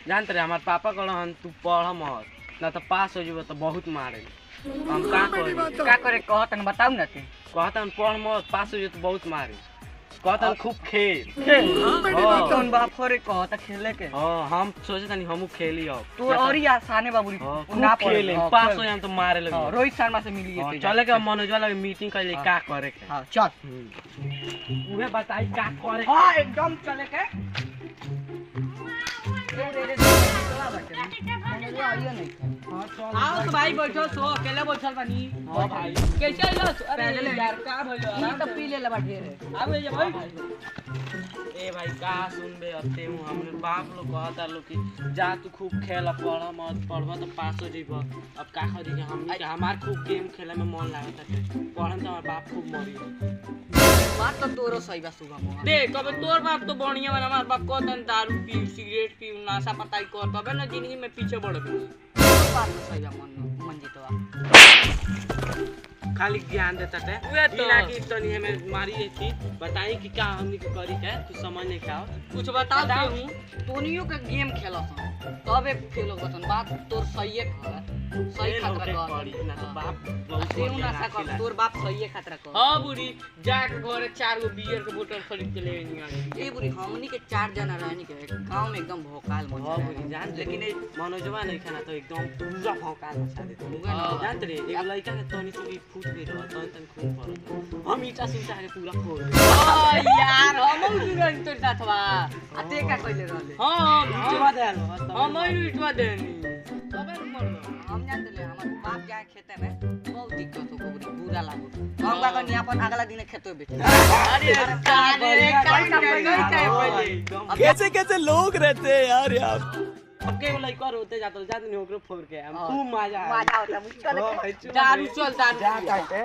जानते रहे हमारे पापा कहलन तू पढ़ मत ना तो पास हो जीव तो बहुत मारे हम का करे कहतन बताऊ ना तू कहतन पढ़ मत पास हो जीव तो बहुत मारे कहतन खूब खेल कौन बाप करे कहता खेले के हां हम सोचे तनी हमहू खेली अब तू और ही आसाने बाबूरी ना खेले पास हो हम तो मारे लगे रोहित शर्मा से मिली चले के मनोज वाला मीटिंग कर ले का करे के हां चल उहे बताई का करे हां एकदम चले के आओ तो भाई बैठो सो अकेले बैठल बानी हां भाई कैसे आइलो अरे यार का भइलो ई तो पी ले ढेर है आबे जे भाई ए भाई का सुनबे अते हूं हमरे बाप लोग कहता लोग कि जा तू खूब खेल पढ़ मत पढ़बा तो पास हो जइबो अब का करी के हम हमार खूब गेम खेले में मन लागत है पढ़न तो हमार बाप खूब मरी बात तो तोरो सही बा सुबह देख कबे तोर बाप तो बढ़िया बना हमार बाप कहतन दारू पी सिगरेट पी नशा पताई कर तबे ना जिंदगी में पीछे बढ़बे बात तो सही बा मन जीतवा खाली ज्ञान देता थे बिना की तनी हमें मारी थी बताई कि क्या हमनी के करी के तू समझ नहीं का कुछ बता दे हूं तोनियो के गेम खेलत तबे फेल होगतन बात तोर सही है सही खतरा कर ना तो बाप बहुत ना सक तोर बाप सही खतरा कर हां बुढ़ी जाके घरे 4 गो बियर के बोतल खरीद के ले आनी ए बुढ़ी हमनी के 4 जना रहनी के गांव में एकदम भोकाल मन हां बुढ़ी जान लेकिन मनोजवा नहीं खाना तो एकदम पूरा भोकाल मचा देते जानत रे एगो लड़का के तनी से फूट गई रह तन खून पड़त हम ईटा सुटा के पूरा फोड़ ओ यार हम जुगन तोर साथवा आते का कइले रहले हां ईटवा देल हम ईटवा देनी तबे मरलो हम जानते ले हमर बाप जाए खेते में बहुत दिक्कत हो बुरा लागो हम का कनी अपन अगला दिन खेतो बेच अरे कारे पहले कैसे कैसे लोग रहते हैं यार यार अब के लइका रोते जातो जात नहीं ओकरो फोड़ के हम खूब मजा होता चल दारू चल दारू जा काटे